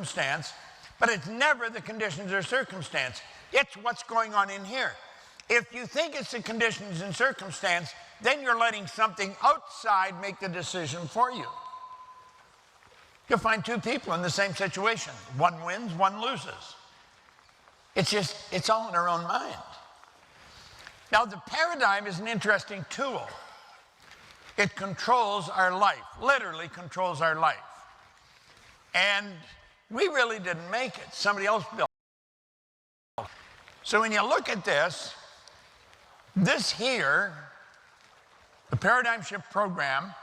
circumstance, but it's never the conditions or circumstance. It's what's going on in here. If you think it's the conditions and circumstance, then you're letting something outside make the decision for you. You'll find two people in the same situation. One wins, one loses. It's all in our own mind. Now, the paradigm is an interesting tool. It controls our life, literally controls our life. And we really didn't make it. Somebody else built it. So when you look at this here, the Paradigm Shift Program,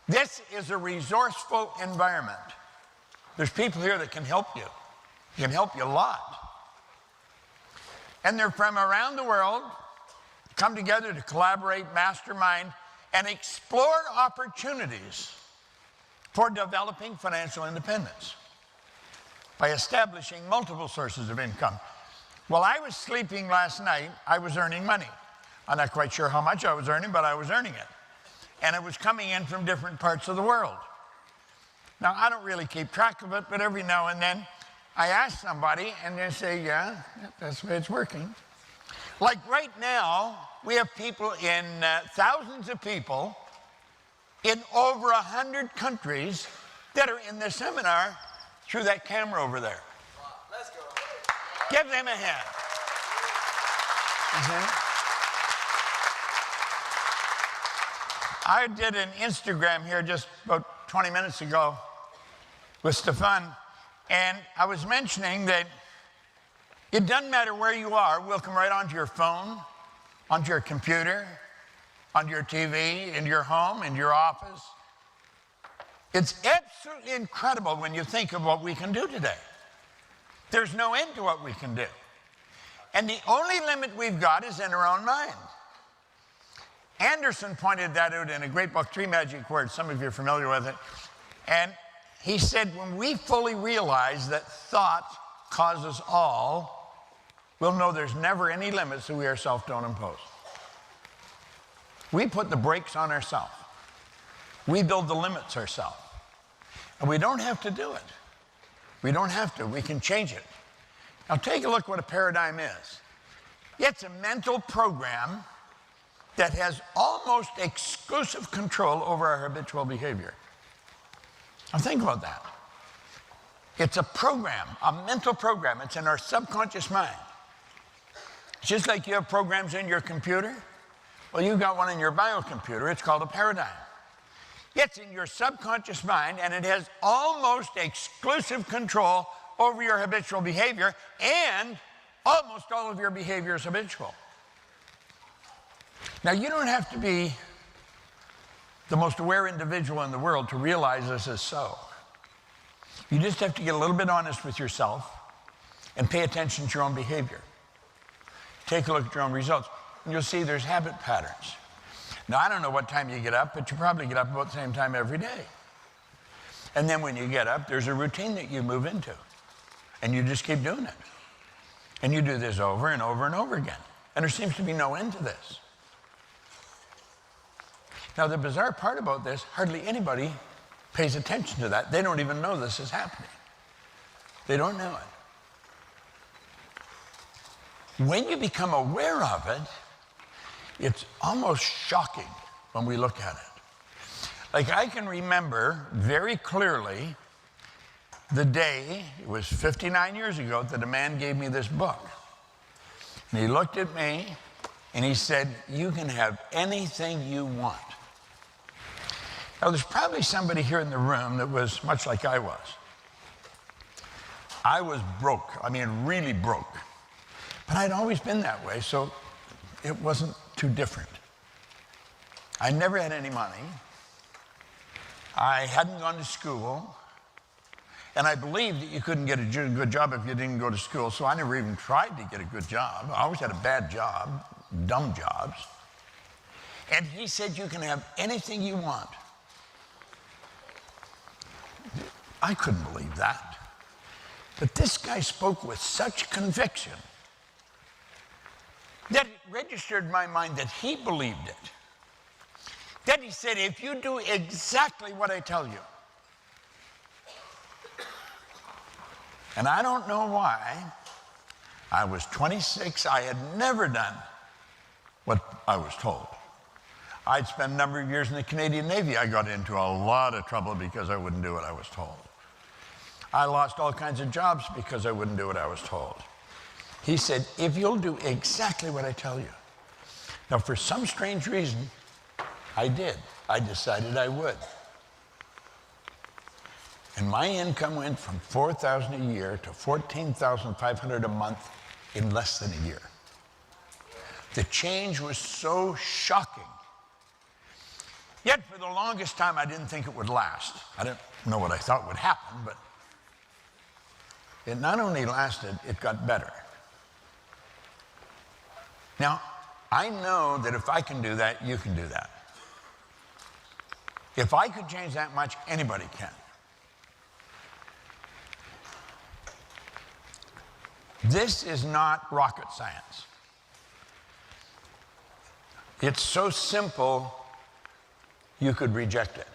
this is a resourceful environment. There's people here that can help you. Can help you a lot. And they're from around the world, come together to collaborate, mastermind, and explore opportunities for developing financial independence by establishing multiple sources of income. While I was sleeping last night, I was earning money. I'm not quite sure how much I was earning, but I was earning it. And it was coming in from different parts of the world. Now, I don't really keep track of it, but every now and then I ask somebody and they say, yeah, that's the way it's working. Like right now, we have people in thousands of people in over 100 countries that are in this seminar through that camera over there. Wow, let's go. Give them a hand. I did an Instagram here just about 20 minutes ago with Stefan, and I was mentioning that it doesn't matter where you are. We'll come right onto your phone, onto your computer, onto your TV, in your home, in your office. It's absolutely incredible when you think of what we can do today. There's no end to what we can do. And the only limit we've got is in our own mind. Anderson pointed that out in a great book, Three Magic Words. Some of you are familiar with it. And he said, when we fully realize that thought causes all, we'll know there's never any limits that we ourselves don't impose. We put the brakes on ourselves. We build the limits ourselves. And we don't have to do it. We don't have to. We can change it. Now take a look what a paradigm is. It's a mental program that has almost exclusive control over our habitual behavior. Now think about that. It's a program, a mental program. It's in our subconscious mind. Just like you have programs in your computer, well, you've got one in your biocomputer. It's called a paradigm. It's in your subconscious mind, and it has almost exclusive control over your habitual behavior, and almost all of your behavior is habitual. Now, you don't have to be the most aware individual in the world to realize this is so. You just have to get a little bit honest with yourself and pay attention to your own behavior. Take a look at your own results, and you'll see there's habit patterns. Now, I don't know what time you get up, but you probably get up about the same time every day. And then when you get up, there's a routine that you move into, and you just keep doing it. And you do this over and over and over again. And there seems to be no end to this. Now, the bizarre part about this, hardly anybody pays attention to that. They don't even know this is happening. They don't know it. When you become aware of it, it's almost shocking when we look at it. Like, I can remember very clearly the day, it was 59 years ago, that a man gave me this book. And he looked at me and he said, you can have anything you want. Now, there's probably somebody here in the room that was much like I was. I was broke, I mean, really broke. But I'd always been that way, so it wasn't too different. I never had any money. I hadn't gone to school. And I believed that you couldn't get a good job if you didn't go to school, so I never even tried to get a good job. I always had a bad job, dumb jobs. And he said, you can have anything you want. I couldn't believe that. But this guy spoke with such conviction that it registered in my mind that he believed it. That he said, if you do exactly what I tell you, And I don't know why. I was 26. I had never done what I was told. I'd spent a number of years in the Canadian Navy. I got into a lot of trouble because I wouldn't do what I was told. I lost all kinds of jobs because I wouldn't do what I was told. He said, if you'll do exactly what I tell you. Now, for some strange reason, I did. I decided I would. And my income went from $4,000 a year to $14,500 a month in less than a year. The change was so shocking. Yet for the longest time, I didn't think it would last. I didn't know what I thought would happen, but it not only lasted, it got better. Now, I know that if I can do that, you can do that. If I could change that much, anybody can. This is not rocket science. It's so simple, you could reject it.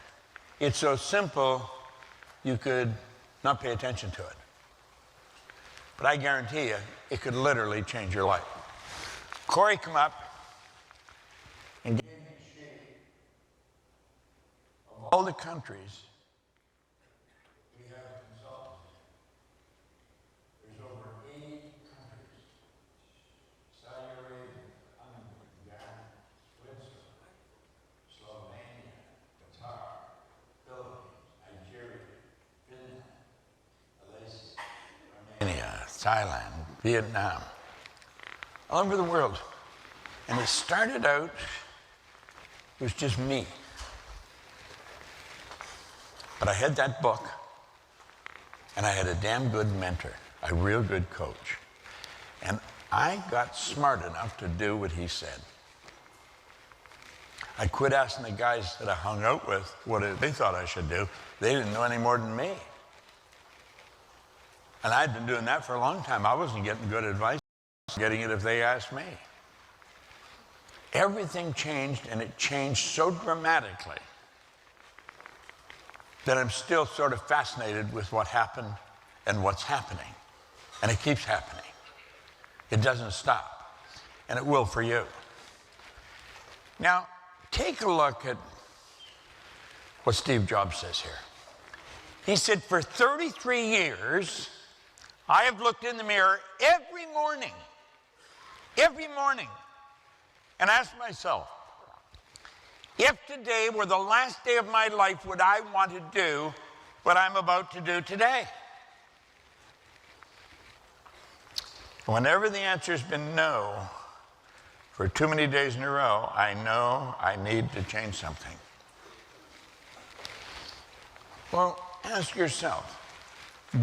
It's so simple, you could not pay attention to it. But I guarantee you, it could literally change your life. Corey, come up and give me a shape of all the countries we have a consultant. There's over 80 countries. Saudi Arabia, Hungary, Ghana, Switzerland, Slovenia, Qatar, Philippines, Nigeria, Finland, Malaysia, Romania, Thailand, Vietnam. All over the world. And it started out, it was just me. But I had that book, and I had a damn good mentor, a real good coach. And I got smart enough to do what he said. I quit asking the guys that I hung out with what they thought I should do. They didn't know any more than me. And I'd been doing that for a long time. I wasn't getting good advice. Getting it if they asked me. Everything changed, and it changed so dramatically that I'm still sort of fascinated with what happened and what's happening. And it keeps happening. It doesn't stop. And it will for you. Now, take a look at what Steve Jobs says here. He said, for 33 years, I have looked in the mirror every morning, and asked myself, if today were the last day of my life, would I want to do what I'm about to do today? Whenever the answer's been no, for too many days in a row, I know I need to change something. Well, ask yourself,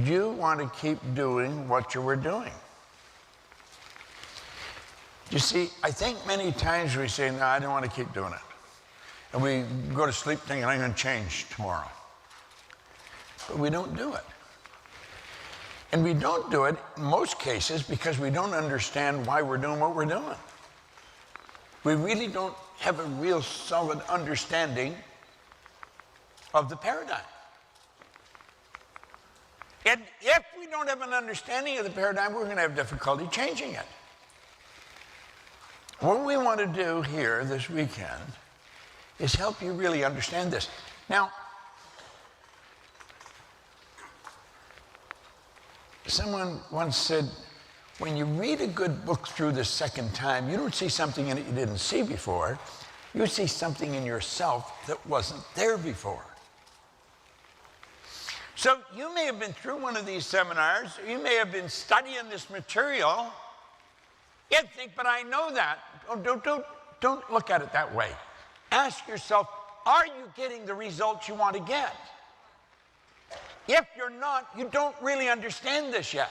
do you want to keep doing what you were doing? You see, I think many times we say, no, I don't want to keep doing it. And we go to sleep thinking, I'm going to change tomorrow. But we don't do it. And we don't do it, in most cases, because we don't understand why we're doing what we're doing. We really don't have a real solid understanding of the paradigm. And if we don't have an understanding of the paradigm, we're going to have difficulty changing it. What we want to do here this weekend is help you really understand this. Now, someone once said, when you read a good book through the second time, you don't see something in it you didn't see before. You see something in yourself that wasn't there before. So you may have been through one of these seminars, or you may have been studying this material, and think, but I know that. Don't look at it that way. Ask yourself, are you getting the results you want to get? If you're not, you don't really understand this yet.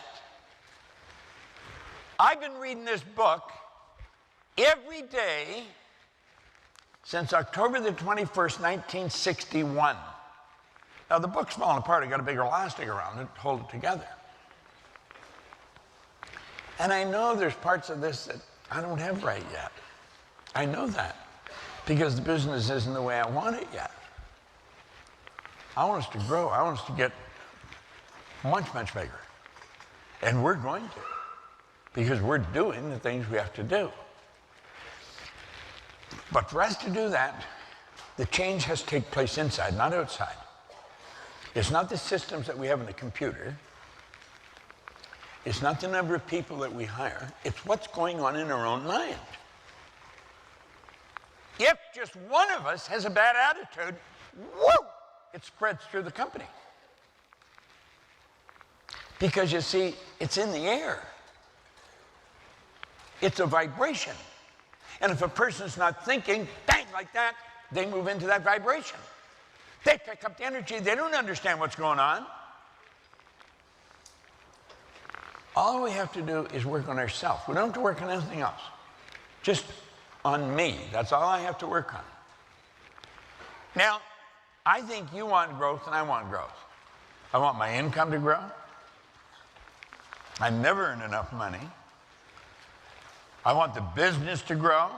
I've been reading this book every day since October the 21st, 1961. Now, the book's falling apart. I got a big elastic around it to hold it together. And I know there's parts of this that I don't have right yet. I know that because the business isn't the way I want it yet. I want us to grow. I want us to get much, much bigger. And we're going to, because we're doing the things we have to do. But for us to do that, the change has to take place inside, not outside. It's not the systems that we have in the computer. It's not the number of people that we hire. It's what's going on in our own mind. If just one of us has a bad attitude, whoo, it spreads through the company. Because you see, it's in the air. It's a vibration. And if a person's not thinking, bang, like that, they move into that vibration. They pick up the energy. They don't understand what's going on. All we have to do is work on ourselves. We don't have to work on anything else. Just on me. That's all I have to work on. Now, I think you want growth and I want growth. I want my income to grow. I never earn enough money. I want the business to grow.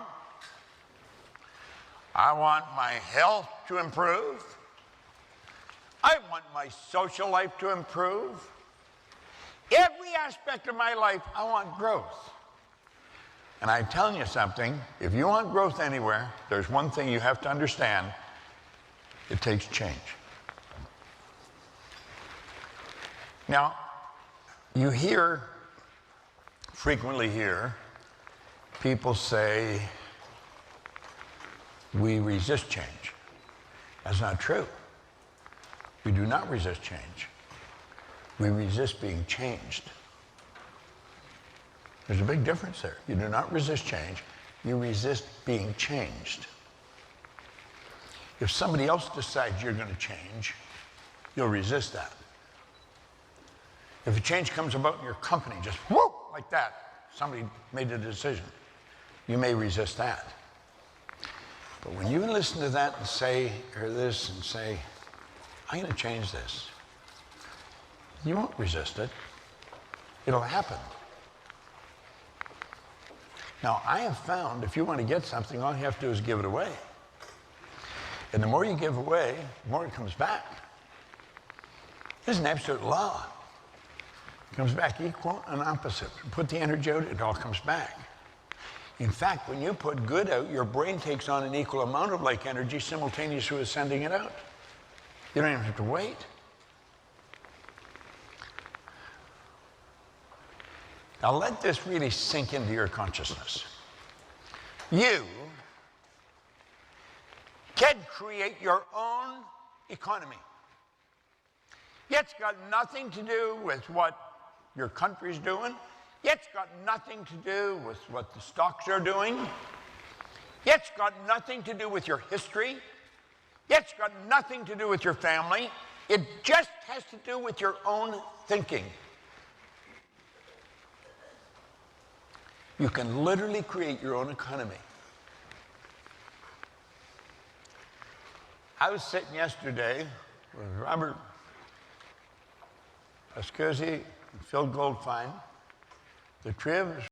I want my health to improve. I want my social life to improve. Every aspect of my life, I want growth. And I'm telling you something, if you want growth anywhere, there's one thing you have to understand. It takes change. Now, you frequently hear people say, we resist change. That's not true. We do not resist change. We resist being changed. There's a big difference there. You do not resist change. You resist being changed. If somebody else decides you're going to change, you'll resist that. If a change comes about in your company, just whoop, like that, somebody made a decision, you may resist that. But when you listen to that and say, or this, and say, I'm going to change this, you won't resist it. It'll happen. Now, I have found if you want to get something, all you have to do is give it away. And the more you give away, the more it comes back. This is an absolute law. It comes back equal and opposite. You put the energy out, it all comes back. In fact, when you put good out, your brain takes on an equal amount of like energy simultaneously with sending it out. You don't even have to wait. Now let this really sink into your consciousness. You can create your own economy. It's got nothing to do with what your country's doing. It's got nothing to do with what the stocks are doing. It's got nothing to do with your history. It's got nothing to do with your family. It just has to do with your own thinking. You can literally create your own economy. I was sitting yesterday with Robert Ascuzzi and Phil Goldfein, the three of us